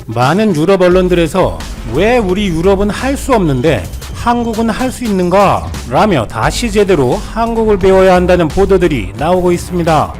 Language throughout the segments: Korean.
많은 유럽 언론들에서 왜 우리 유럽은 할 수 없는데 한국은 할 수 있는가? 라며 다시 제대로 한국을 배워야 한다는 보도들이 나오고 있습니다.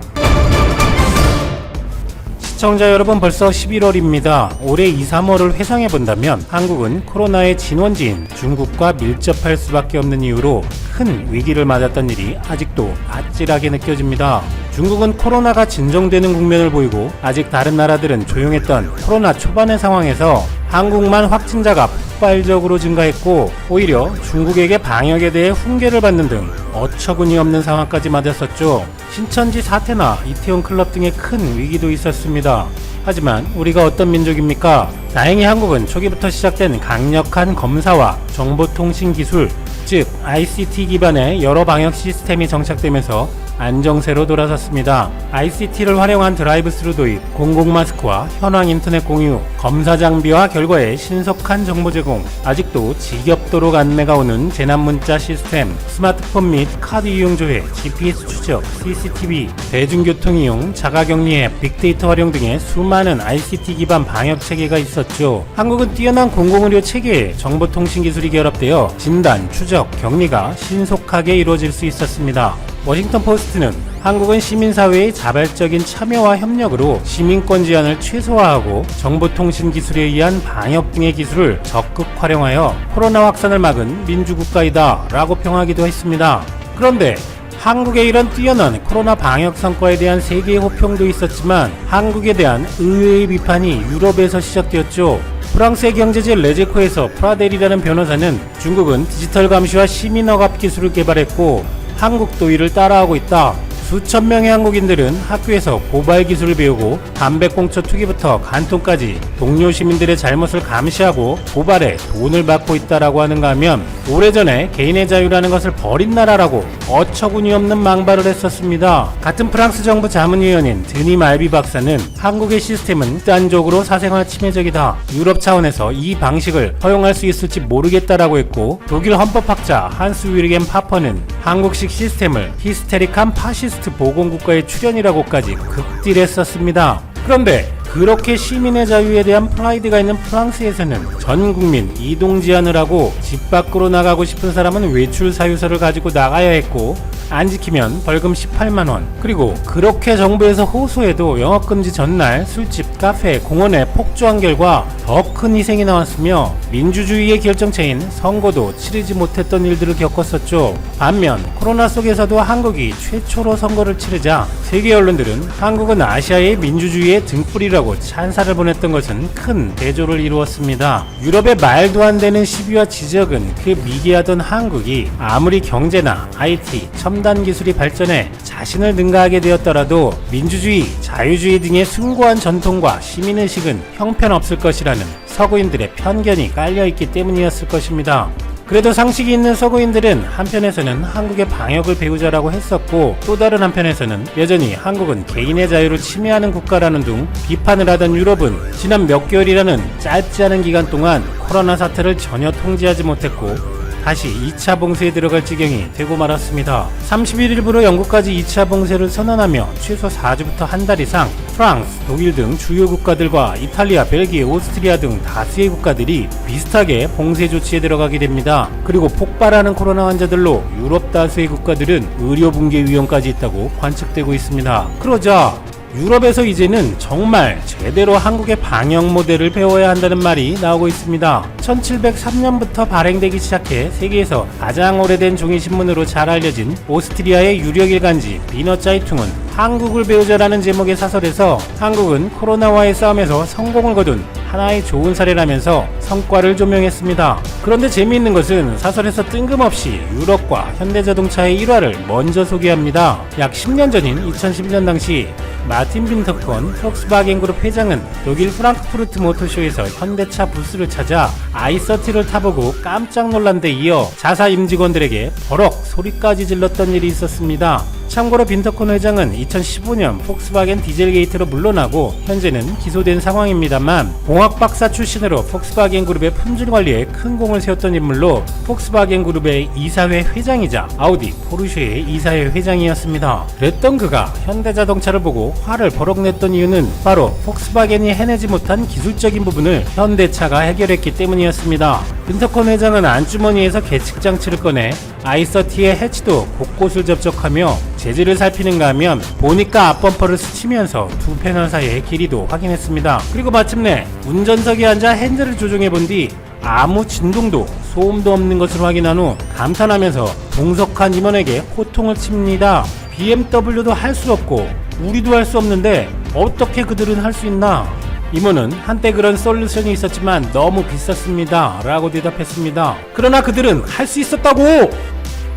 시청자 여러분, 벌써 11월입니다. 올해 2, 3월을 회상해본다면 한국은 코로나의 진원지인 중국과 밀접할 수밖에 없는 이유로 큰 위기를 맞았던 일이 아직도 아찔하게 느껴집니다. 중국은 코로나가 진정되는 국면을 보이고 아직 다른 나라들은 조용했던 코로나 초반의 상황에서 한국만 확진자가 폭발적으로 증가했고 오히려 중국에게 방역에 대해 훈계를 받는 등 어처구니 없는 상황까지 맞았었죠. 신천지 사태나 이태원 클럽 등의 큰 위기도 있었습니다. 하지만 우리가 어떤 민족입니까? 다행히 한국은 초기부터 시작된 강력한 검사와 정보통신 기술, 즉 ICT 기반의 여러 방역 시스템이 정착되면서 안정세로 돌아섰습니다. ICT를 활용한 드라이브스루 도입, 공공마스크와 현황 인터넷 공유, 검사 장비와 결과의 신속한 정보 제공, 아직도 지겹도록 안내가 오는 재난문자 시스템, 스마트폰 및 카드 이용 조회, GPS 추적, CCTV, 대중교통 이용, 자가격리 앱, 빅데이터 활용 등의 수많은 ICT 기반 방역 체계가 있었죠. 한국은 뛰어난 공공의료 체계에 정보통신 기술이 결합되어 진단, 추적, 격리가 신속하게 이루어질 수 있었습니다. 워싱턴 포스트는 한국은 시민사회의 자발적인 참여와 협력으로 시민권 제한을 최소화하고 정보통신 기술에 의한 방역 등의 기술을 적극 활용하여 코로나 확산을 막은 민주국가이다 라고 평하기도 했습니다. 그런데 한국의 이런 뛰어난 코로나 방역 성과에 대한 세계의 호평도 있었지만 한국에 대한 의외의 비판이 유럽에서 시작되었죠. 프랑스의 경제지 레제코에서 프라델이라는 변호사는 중국은 디지털 감시와 시민 억압 기술을 개발했고 한국도 이를 따라하고 있다. 수천 명의 한국인들은 학교에서 고발 기술을 배우고 담배꽁초 투기부터 간통까지 동료 시민들의 잘못을 감시하고 고발해 돈을 받고 있다라고 하는가 하면 오래전에 개인의 자유라는 것을 버린 나라라고 어처구니 없는 망발을 했었습니다. 같은 프랑스 정부 자문위원인 드니 말비 박사는 한국의 시스템은 극단적으로 사생활 침해적이다. 유럽 차원에서 이 방식을 허용할 수 있을지 모르겠다라고 했고 독일 헌법학자 한스 위르겐 파퍼는 한국식 시스템을 히스테릭한 파시스트 보건국가의 출현이라고까지 극딜했었습니다. 그런데 그렇게 시민의 자유에 대한 프라이드가 있는 프랑스에서는 전 국민 이동 제한을 하고 집 밖으로 나가고 싶은 사람은 외출 사유서를 가지고 나가야 했고 안 지키면 벌금 18만원. 그리고 그렇게 정부에서 호소해도 영업금지 전날 술집, 카페, 공원에 폭주한 결과 더 큰 희생이 나왔으며 민주주의의 결정체인 선거도 치르지 못했던 일들을 겪었었죠. 반면 코로나 속에서도 한국이 최초로 선거를 치르자 세계 언론들은 한국은 아시아의 민주주의의 등불이라고 찬사를 보냈던 것은 큰 대조를 이루었습니다. 유럽의 말도 안 되는 시비와 지적은 그 미개하던 한국이 아무리 경제나 IT, 첨단 기술이 발전해 자신을 능가하게 되었더라도 민주주의, 자유주의 등의 숭고한 전통과 시민의식은 형편없을 것이라는 서구인들의 편견이 깔려있기 때문이었을 것입니다. 그래도 상식이 있는 서구인들은 한편에서는 한국의 방역을 배우자라고 했었고 또 다른 한편에서는 여전히 한국은 개인의 자유를 침해하는 국가라는 등 비판을 하던 유럽은 지난 몇 개월이라는 짧지 않은 기간 동안 코로나 사태를 전혀 통제하지 못했고 다시 2차 봉쇄에 들어갈 지경이 되고 말았습니다. 31일부로 영국까지 2차 봉쇄를 선언하며 최소 4주부터 한 달 이상 프랑스, 독일 등 주요 국가들과 이탈리아, 벨기에, 오스트리아 등 다수의 국가들이 비슷하게 봉쇄 조치에 들어가게 됩니다. 그리고 폭발하는 코로나 환자들로 유럽 다수의 국가들은 의료 붕괴 위험까지 있다고 관측되고 있습니다. 그러자 유럽에서 이제는 정말 제대로 한국의 방역 모델을 배워야 한다는 말이 나오고 있습니다. 1703년부터 발행되기 시작해 세계에서 가장 오래된 종이신문으로 잘 알려진 오스트리아의 유력 일간지 비너 짜이퉁은 한국을 배우자라는 제목의 사설에서 한국은 코로나와의 싸움에서 성공을 거둔 하나의 좋은 사례라면서 성과를 조명했습니다. 그런데 재미있는 것은 사설에서 뜬금없이 유럽과 현대자동차의 일화를 먼저 소개합니다. 약 10년 전인 2011년 당시 마틴 빈터컨 폭스바겐 그룹 회장은 독일 프랑크푸르트 모터쇼에서 현대차 부스를 찾아 i30를 타보고 깜짝 놀란 데 이어 자사 임직원들에게 버럭 소리까지 질렀던 일이 있었습니다. 참고로 빈터콘 회장은 2015년 폭스바겐 디젤 게이트로 물러나고 현재는 기소된 상황입니다만 공학 박사 출신으로 폭스바겐 그룹의 품질 관리에 큰 공을 세웠던 인물로 폭스바겐 그룹의 이사회 회장이자 아우디, 포르쉐의 이사회 회장이었습니다. 그랬던 그가 현대자동차를 보고 화를 버럭 냈던 이유는 바로 폭스바겐이 해내지 못한 기술적인 부분을 현대차가 해결했기 때문이었습니다. 빈터콘 회장은 안주머니에서 계측 장치를 꺼내 i30의 해치도 곳곳을 접촉하며 재질을 살피는가 하면 보니까 앞범퍼를 스치면서 두 패널 사이의 길이도 확인했습니다. 그리고 마침내 운전석에 앉아 핸들을 조종해본 뒤 아무 진동도 소음도 없는 것을 확인한 후 감탄하면서 동석한 임원에게 호통을 칩니다. BMW도 할 수 없고 우리도 할 수 없는데 어떻게 그들은 할 수 있나? 임원은 한때 그런 솔루션이 있었지만 너무 비쌌습니다 라고 대답했습니다. 그러나 그들은 할 수 있었다고!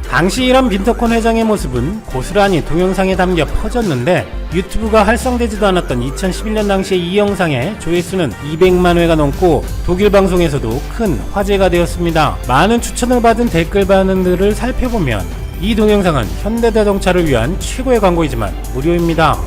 당시 이런 빈터콘 회장의 모습은 고스란히 동영상에 담겨 퍼졌는데 유튜브가 활성되지도 않았던 2011년 당시에 이 영상의 조회수는 200만 회가 넘고 독일 방송에서도 큰 화제가 되었습니다. 많은 추천을 받은 댓글 반응들을 살펴보면 이 동영상은 현대자동차를 위한 최고의 광고이지만 무료입니다.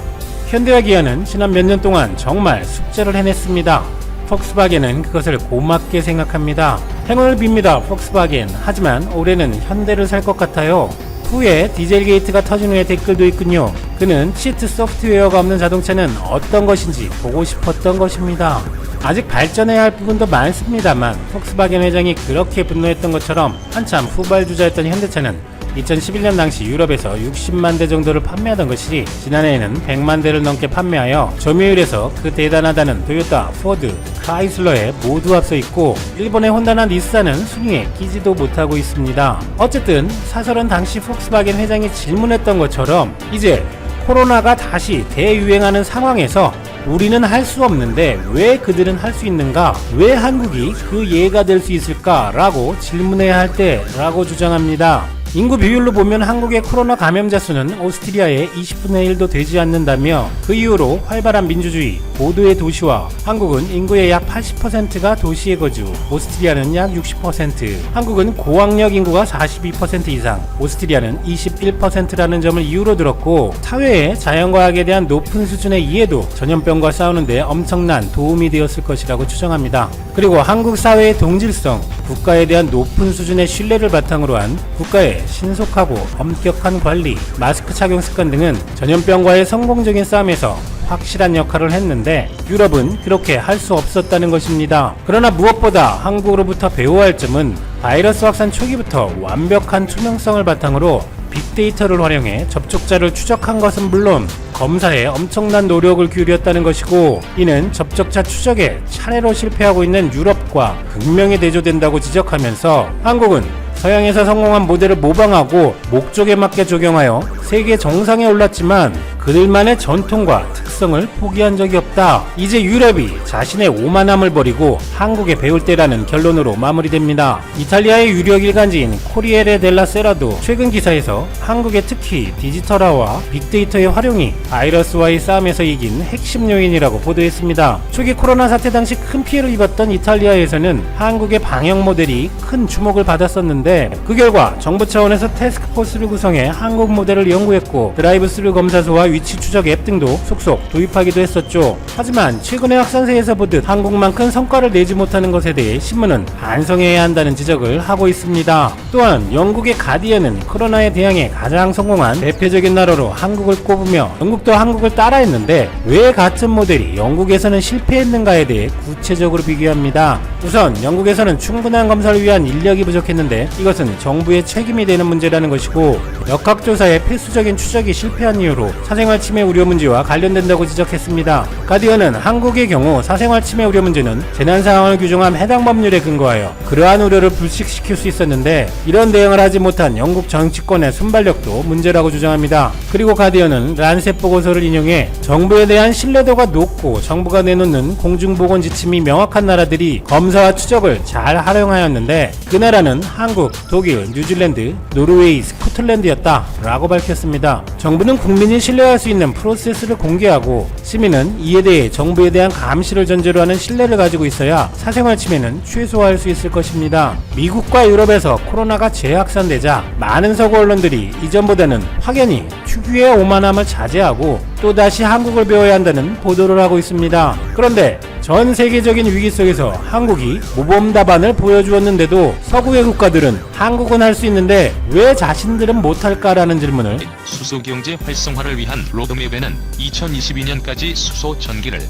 현대와 기아는 지난 몇 년 동안 정말 숙제를 해냈습니다. 폭스바겐은 그것을 고맙게 생각합니다. 행운을 빕니다, 폭스바겐. 하지만 올해는 현대를 살 것 같아요. 후에 디젤 게이트가 터진 후에 댓글도 있군요. 그는 치트 소프트웨어가 없는 자동차는 어떤 것인지 보고 싶었던 것입니다. 아직 발전해야 할 부분도 많습니다만 폭스바겐 회장이 그렇게 분노했던 것처럼 한참 후발주자였던 현대차는 2011년 당시 유럽에서 60만 대 정도를 판매하던 것이 지난해에는 100만 대를 넘게 판매하여 점유율에서 그 대단하다는 토요타, 포드, 크라이슬러에 모두 앞서 있고 일본의 혼다나 닛산은 순위에 끼지도 못하고 있습니다. 어쨌든 사설은 당시 폭스바겐 회장이 질문했던 것처럼 이제 코로나가 다시 대유행하는 상황에서 우리는 할 수 없는데 왜 그들은 할 수 있는가? 왜 한국이 그 예가 될 수 있을까? 라고 질문해야 할 때라고 주장합니다. 인구 비율로 보면 한국의 코로나 감염자 수는 오스트리아의 20분의 1도 되지 않는다며 그 이후로 활발한 민주주의, 고도의 도시화, 한국은 인구의 약 80%가 도시의 거주, 오스트리아는 약 60%, 한국은 고학력 인구가 42% 이상, 오스트리아는 21%라는 점을 이유로 들었고 사회의 자연과학에 대한 높은 수준의 이해도 전염병과 싸우는데 엄청난 도움이 되었을 것이라고 추정합니다. 그리고 한국 사회의 동질성, 국가에 대한 높은 수준의 신뢰를 바탕으로 한 국가의 신속하고 엄격한 관리, 마스크 착용 습관 등은 전염병과의 성공적인 싸움에서 확실한 역할을 했는데 유럽은 그렇게 할 수 없었다는 것입니다. 그러나 무엇보다 한국으로부터 배워야 할 점은 바이러스 확산 초기부터 완벽한 투명성을 바탕으로 빅데이터를 활용해 접촉자를 추적한 것은 물론 검사에 엄청난 노력을 기울였다는 것이고 이는 접촉자 추적에 차례로 실패하고 있는 유럽과 극명히 대조된다고 지적하면서 한국은 서양에서 성공한 모델을 모방하고 목적에 맞게 적용하여 세계 정상에 올랐지만 그들만의 전통과 특성을 포기한 적이 없다. 이제 유럽이 자신의 오만함을 버리고 한국에 배울 때라는 결론으로 마무리됩니다. 이탈리아의 유력 일간지인 코리에레 델라 세라도 최근 기사에서 한국의 특히 디지털화와 빅데이터의 활용이 바이러스와의 싸움에서 이긴 핵심 요인이라고 보도했습니다. 초기 코로나 사태 당시 큰 피해를 입었던 이탈리아에서는 한국의 방역 모델이 큰 주목을 받았었는데 그 결과 정부 차원에서 태스크포스를 구성해 한국 모델을 연구했고 드라이브스루 검사소와 위치 추적 앱 등도 속속 도입하기도 했었죠. 하지만 최근의 확산세에서 보듯 한국만큼 성과를 내지 못하는 것에 대해 신문은 반성해야 한다는 지적을 하고 있습니다. 또한 영국의 가디언은 코로나에 대항해 가장 성공한 대표적인 나라로 한국을 꼽으며 영국도 한국을 따라했는데 왜 같은 모델이 영국에서는 실패했는가에 대해 구체적으로 비교합니다. 우선 영국에서는 충분한 검사를 위한 인력이 부족했는데 이것은 정부의 책임이 되는 문제라는 것이고 역학조사의 필수적인 추적이 실패한 이유로 사생활 침해 우려 문제와 관련된다고 지적했습니다. 가디언은 한국의 경우 사생활 침해 우려 문제는 재난 상황을 규정한 해당 법률에 근거하여 그러한 우려를 불식시킬 수 있었는데 이런 대응을 하지 못한 영국 정치권의 순발력도 문제라고 주장합니다. 그리고 가디언은 란셋 보고서를 인용해 정부에 대한 신뢰도가 높고 정부가 내놓는 공중보건 지침이 명확한 나라들이 검사와 추적을 잘 활용하였는데 그 나라는 한국, 독일, 뉴질랜드, 노르웨이, 스코틀랜드였다 라고 밝혔습니다. 밝혔습니다. 정부는 국민이 신뢰할 수 있는 프로세스를 공개하고 시민은 이에 대해 정부에 대한 감시를 전제로 하는 신뢰를 가지고 있어야 사생활 침해는 최소화할 수 있을 것입니다. 미국과 유럽에서 코로나가 재확산되자 많은 서구 언론들이 이전보다는 확연히 특유의 오만함을 자제하고 또다시 한국을 배워야 한다는 보도를 하고 있습니다. 그런데 전 세계적인 위기 속에서 한국이 모범 답안을 보여주었는데도 서구의 국가들은 한국은 할 수 있는데 왜 자신들은 못할까라는 질문을 수소경제 활성화를 위한 로드맵에는 2022년까지 수소 전기를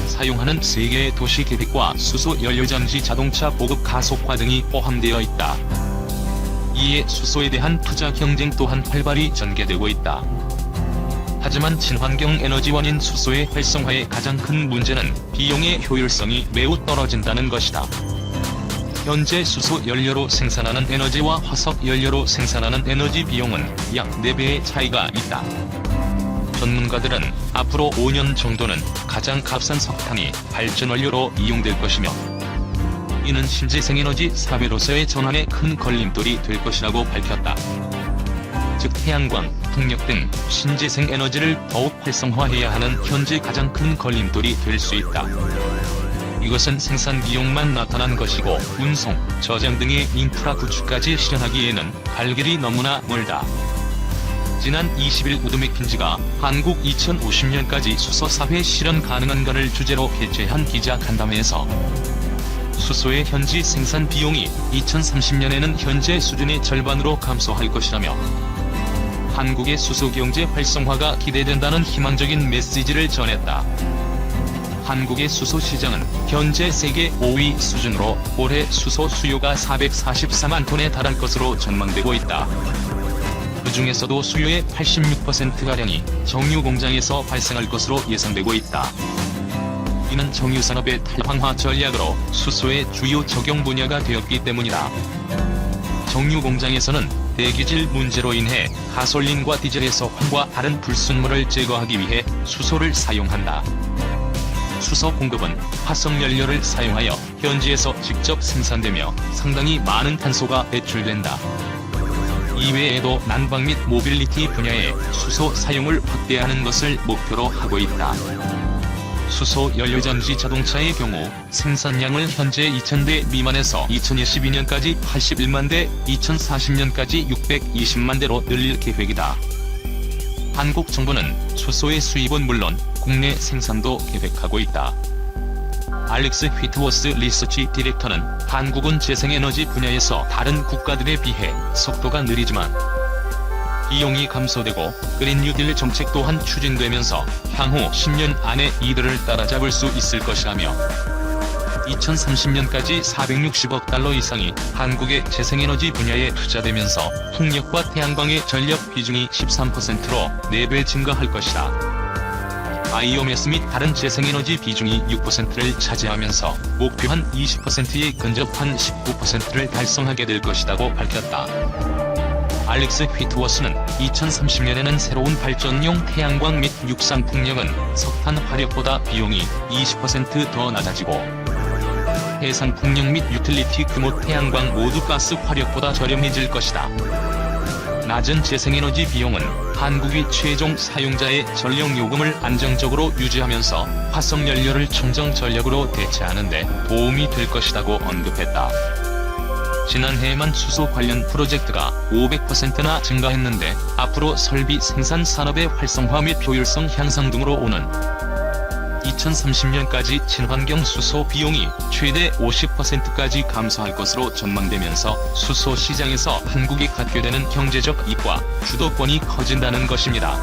사용하는 세계의 도시 계획과 수소 연료장치 자동차 보급 가속화 등이 포함되어 있다. 이에 수소에 대한 투자 경쟁 또한 활발히 전개되고 있다. 하지만 친환경 에너지원인 수소의 활성화의 가장 큰 문제는 비용의 효율성이 매우 떨어진다는 것이다. 현재 수소 연료로 생산하는 에너지와 화석 연료로 생산하는 에너지 비용은 약 4배의 차이가 있다. 전문가들은 앞으로 5년 정도는 가장 값싼 석탄이 발전 원료로 이용될 것이며 이는 신재생에너지 사회로서의 전환에 큰 걸림돌이 될 것이라고 밝혔다. 즉 태양광, 풍력 등 신재생 에너지를 더욱 활성화해야 하는 현재 가장 큰 걸림돌이 될 수 있다. 이것은 생산 비용만 나타난 것이고 운송, 저장 등의 인프라 구축까지 실현하기에는 갈 길이 너무나 멀다. 지난 20일 우드맥킨지가 한국 2050년까지 수소 사회 실현 가능한가를 주제로 개최한 기자간담회에서 수소의 현지 생산 비용이 2030년에는 현재 수준의 절반으로 감소할 것이라며 한국의 수소 경제 활성화가 기대된다는 희망적인 메시지를 전했다. 한국의 수소 시장은 현재 세계 5위 수준으로 올해 수소 수요가 444만 톤에 달할 것으로 전망되고 있다. 그 중에서도 수요의 86%가량이 정유 공장에서 발생할 것으로 예상되고 있다. 이는 정유산업의 탈황화 전략으로 수소의 주요 적용 분야가 되었기 때문이다. 정유 공장에서는 대기질 문제로 인해 가솔린과 디젤에서 황과 다른 불순물을 제거하기 위해 수소를 사용한다. 수소 공급은 화석연료를 사용하여 현지에서 직접 생산되며 상당히 많은 탄소가 배출된다. 이외에도 난방 및 모빌리티 분야에 수소 사용을 확대하는 것을 목표로 하고 있다. 수소 연료장치 자동차의 경우 생산량을 현재 2,000대 미만에서 2022년까지 81만 대, 2040년까지 620만 대로 늘릴 계획이다. 한국 정부는 수소의 수입은 물론 국내 생산도 계획하고 있다. 알렉스 휘트워스 리서치 디렉터는 한국은 재생에너지 분야에서 다른 국가들에 비해 속도가 느리지만 비용이 감소되고 그린 뉴딜 정책 또한 추진되면서 향후 10년 안에 이들을 따라잡을 수 있을 것이라며 2030년까지 460억 달러 이상이 한국의 재생에너지 분야에 투자되면서 풍력과 태양광의 전력 비중이 13%로 4배 증가할 것이다. 바이오매스 및 다른 재생에너지 비중이 6%를 차지하면서 목표한 20%에 근접한 19%를 달성하게 될 것이라고 밝혔다. 알렉스 휘트워스는 2030년에는 새로운 발전용 태양광 및 육상 풍력은 석탄 화력보다 비용이 20% 더 낮아지고 해상 풍력 및 유틸리티 규모 태양광 모두 가스 화력보다 저렴해질 것이다. 낮은 재생에너지 비용은 한국이 최종 사용자의 전력 요금을 안정적으로 유지하면서 화석연료를 청정 전력으로 대체하는 데 도움이 될 것이라고 언급했다. 지난해에만 수소 관련 프로젝트가 500%나 증가했는데 앞으로 설비 생산 산업의 활성화 및 효율성 향상 등으로 오는 2030년까지 친환경 수소 비용이 최대 50%까지 감소할 것으로 전망되면서 수소 시장에서 한국이 갖게 되는 경제적 이익과 주도권이 커진다는 것입니다.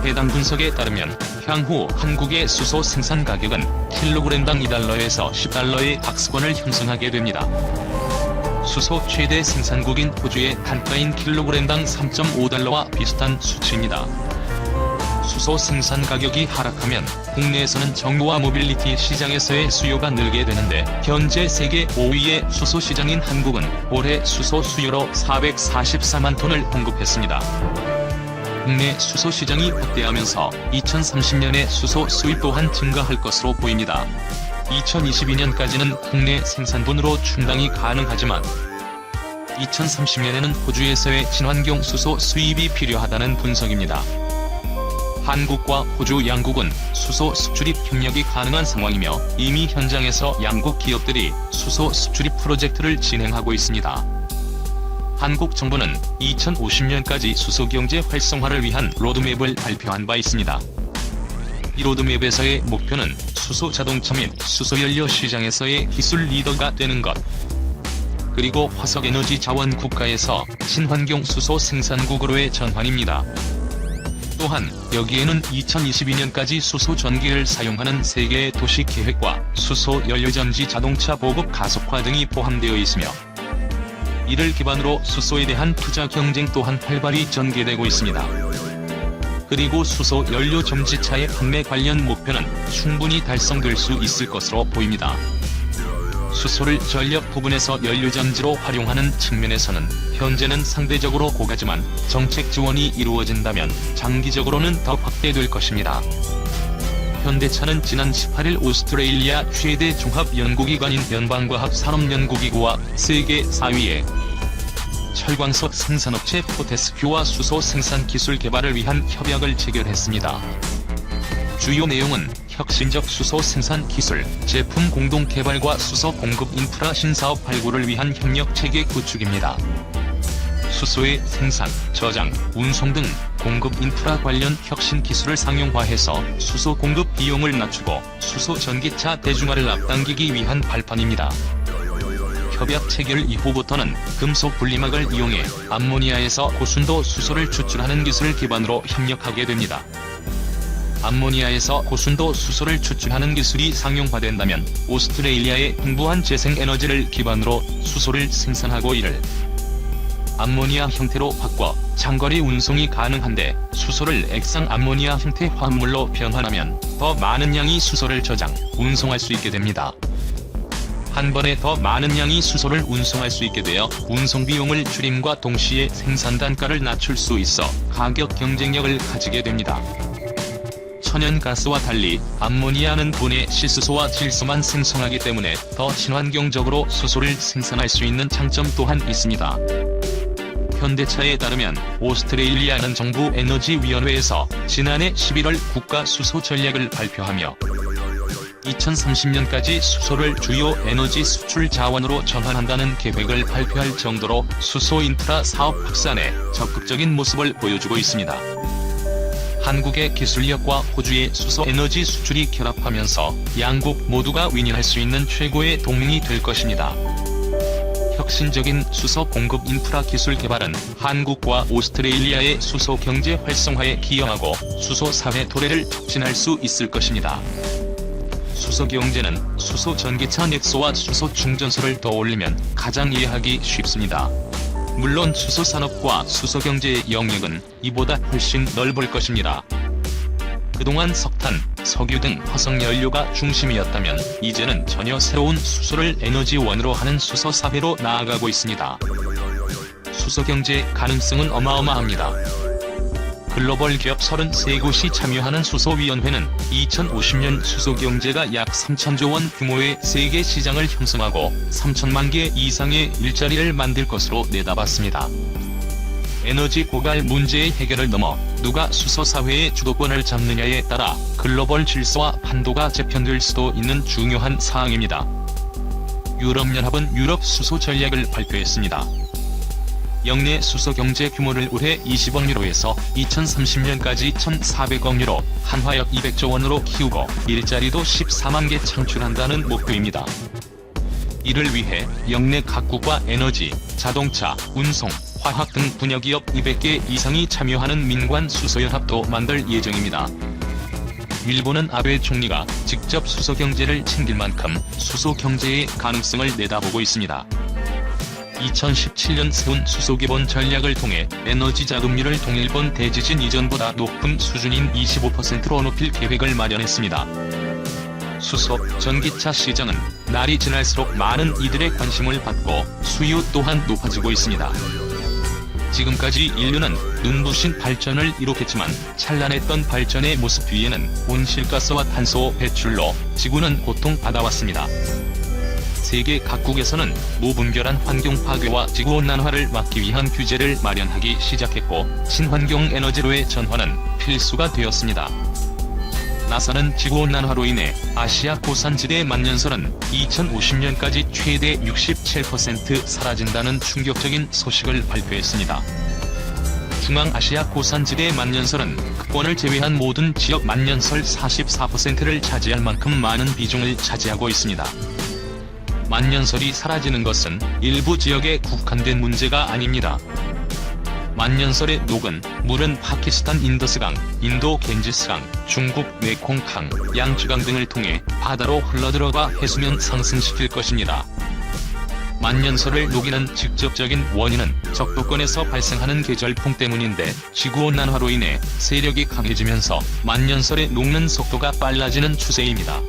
해당 분석에 따르면 향후 한국의 수소 생산 가격은 킬로그램당 2달러에서 10달러의 박스권을 형성하게 됩니다. 수소 최대 생산국인 호주의 단가인 킬로그램당 3.5달러와 비슷한 수치입니다. 수소 생산 가격이 하락하면 국내에서는 정유와 모빌리티 시장에서의 수요가 늘게 되는데 현재 세계 5위의 수소 시장인 한국은 올해 수소 수요로 444만 톤을 공급했습니다. 국내 수소 시장이 확대하면서 2030년에 수소 수입 또한 증가할 것으로 보입니다. 2022년까지는 국내 생산분으로 충당이 가능하지만 2030년에는 호주에서의 친환경 수소 수입이 필요하다는 분석입니다. 한국과 호주 양국은 수소 수출입 협력이 가능한 상황이며 이미 현장에서 양국 기업들이 수소 수출입 프로젝트를 진행하고 있습니다. 한국 정부는 2050년까지 수소 경제 활성화를 위한 로드맵을 발표한 바 있습니다. 이 로드맵에서의 목표는 수소 자동차 및 수소연료 시장에서의 기술 리더가 되는 것, 그리고 화석에너지 자원 국가에서 친환경 수소 생산국으로의 전환입니다. 또한 여기에는 2022년까지 수소 전기를 사용하는 세계의 도시 계획과 수소 연료전지 자동차 보급 가속화 등이 포함되어 있으며, 이를 기반으로 수소에 대한 투자 경쟁 또한 활발히 전개되고 있습니다. 그리고 수소 연료 전지차의 판매 관련 목표는 충분히 달성될 수 있을 것으로 보입니다. 수소를 전력 부분에서 연료전지로 활용하는 측면에서는 현재는 상대적으로 고가지만 정책 지원이 이루어진다면 장기적으로는 더 확대될 것입니다. 현대차는 지난 18일 오스트레일리아 최대 종합연구기관인 연방과학산업연구기구와 세계 4위의 철광석 생산업체 포테스큐와 수소 생산 기술 개발을 위한 협약을 체결했습니다. 주요 내용은 혁신적 수소 생산 기술, 제품 공동 개발과 수소 공급 인프라 신사업 발굴을 위한 협력 체계 구축입니다. 수소의 생산, 저장, 운송 등 공급 인프라 관련 혁신 기술을 상용화해서 수소 공급 비용을 낮추고 수소 전기차 대중화를 앞당기기 위한 발판입니다. 협약 체결 이후부터는 금속 분리막을 이용해 암모니아에서 고순도 수소를 추출하는 기술을 기반으로 협력하게 됩니다. 암모니아에서 고순도 수소를 추출하는 기술이 상용화된다면 오스트레일리아의 풍부한 재생에너지를 기반으로 수소를 생산하고 이를 암모니아 형태로 바꿔 장거리 운송이 가능한데, 수소를 액상 암모니아 형태 화합물로 변환하면 더 많은 양의 수소를 저장, 운송할 수 있게 됩니다. 한 번에 더 많은 양의 수소를 운송할 수 있게 되어 운송 비용을 줄임과 동시에 생산 단가를 낮출 수 있어 가격 경쟁력을 가지게 됩니다. 천연가스와 달리 암모니아는 분해 시수소와 질소만 생성하기 때문에 더 친환경적으로 수소를 생산할 수 있는 장점 또한 있습니다. 현대차에 따르면 오스트레일리아는 정부 에너지위원회에서 지난해 11월 국가 수소 전략을 발표하며 2030년까지 수소를 주요 에너지 수출 자원으로 전환한다는 계획을 발표할 정도로 수소 인프라 사업 확산에 적극적인 모습을 보여주고 있습니다. 한국의 기술력과 호주의 수소 에너지 수출이 결합하면서 양국 모두가 윈윈할 수 있는 최고의 동맹이 될 것입니다. 혁신적인 수소 공급 인프라 기술 개발은 한국과 오스트레일리아의 수소 경제 활성화에 기여하고 수소 사회 도래를 촉진할 수 있을 것입니다. 수소 경제는 수소 전기차 넥소와 수소 충전소를 떠올리면 가장 이해하기 쉽습니다. 물론 수소 산업과 수소 경제의 영역은 이보다 훨씬 넓을 것입니다. 그동안 석탄, 석유 등 화석 연료가 중심이었다면 이제는 전혀 새로운 수소를 에너지원으로 하는 수소 사회로 나아가고 있습니다. 수소 경제의 가능성은 어마어마합니다. 글로벌 기업 33곳이 참여하는 수소위원회는 2050년 수소경제가 약 3천조 원 규모의 세계 시장을 형성하고 3천만 개 이상의 일자리를 만들 것으로 내다봤습니다. 에너지 고갈 문제의 해결을 넘어 누가 수소사회의 주도권을 잡느냐에 따라 글로벌 질서와 판도가 재편될 수도 있는 중요한 사항입니다. 유럽연합은 유럽 수소 전략을 발표했습니다. 역내 수소 경제 규모를 올해 20억 유로에서 2030년까지 1,400억 유로, 한화역 200조 원으로 키우고 일자리도 14만 개 창출한다는 목표입니다. 이를 위해 역내 각국과 에너지, 자동차, 운송, 화학 등 분야 기업 200개 이상이 참여하는 민관 수소연합도 만들 예정입니다. 일본은 아베 총리가 직접 수소 경제를 챙길 만큼 수소 경제의 가능성을 내다보고 있습니다. 2017년 세운 수소기본 전략을 통해 에너지 자금률을 동일본 대지진 이전보다 높은 수준인 25%로 높일 계획을 마련했습니다. 수소, 전기차 시장은 날이 지날수록 많은 이들의 관심을 받고 수요 또한 높아지고 있습니다. 지금까지 인류는 눈부신 발전을 이룩했지만 찬란했던 발전의 모습 뒤에는 온실가스와 탄소 배출로 지구는 고통받아왔습니다. 세계 각국에서는 무분별한 환경 파괴와 지구온난화를 막기 위한 규제를 마련하기 시작했고, 친환경 에너지로의 전환은 필수가 되었습니다. 나사는 지구온난화로 인해 아시아 고산지대 만년설은 2050년까지 최대 67% 사라진다는 충격적인 소식을 발표했습니다. 중앙아시아 고산지대 만년설은 극권을 제외한 모든 지역 만년설 44%를 차지할 만큼 많은 비중을 차지하고 있습니다. 만년설이 사라지는 것은 일부 지역에 국한된 문제가 아닙니다. 만년설의 녹은 물은 파키스탄 인더스강, 인도 겐지스강, 중국 메콩강, 양쯔강 등을 통해 바다로 흘러들어가 해수면 상승시킬 것입니다. 만년설을 녹이는 직접적인 원인은 적도권에서 발생하는 계절풍 때문인데, 지구온난화로 인해 세력이 강해지면서 만년설의 녹는 속도가 빨라지는 추세입니다.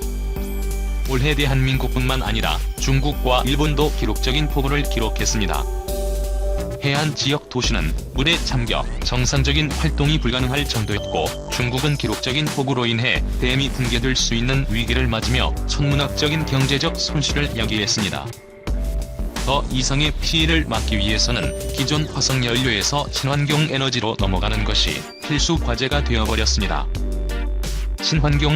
올해 대한민국뿐만 아니라 중국과 일본도 기록적인 폭우를 기록했습니다. 해안 지역 도시는 물에 잠겨 정상적인 활동이 불가능할 정도였고, 중국은 기록적인 폭우로 인해 댐이 붕괴될 수 있는 위기를 맞으며 천문학적인 경제적 손실을 야기했습니다. 더 이상의 피해를 막기 위해서는 기존 화석연료에서 친환경 에너지로 넘어가는 것이 필수 과제가 되어버렸습니다. 친환경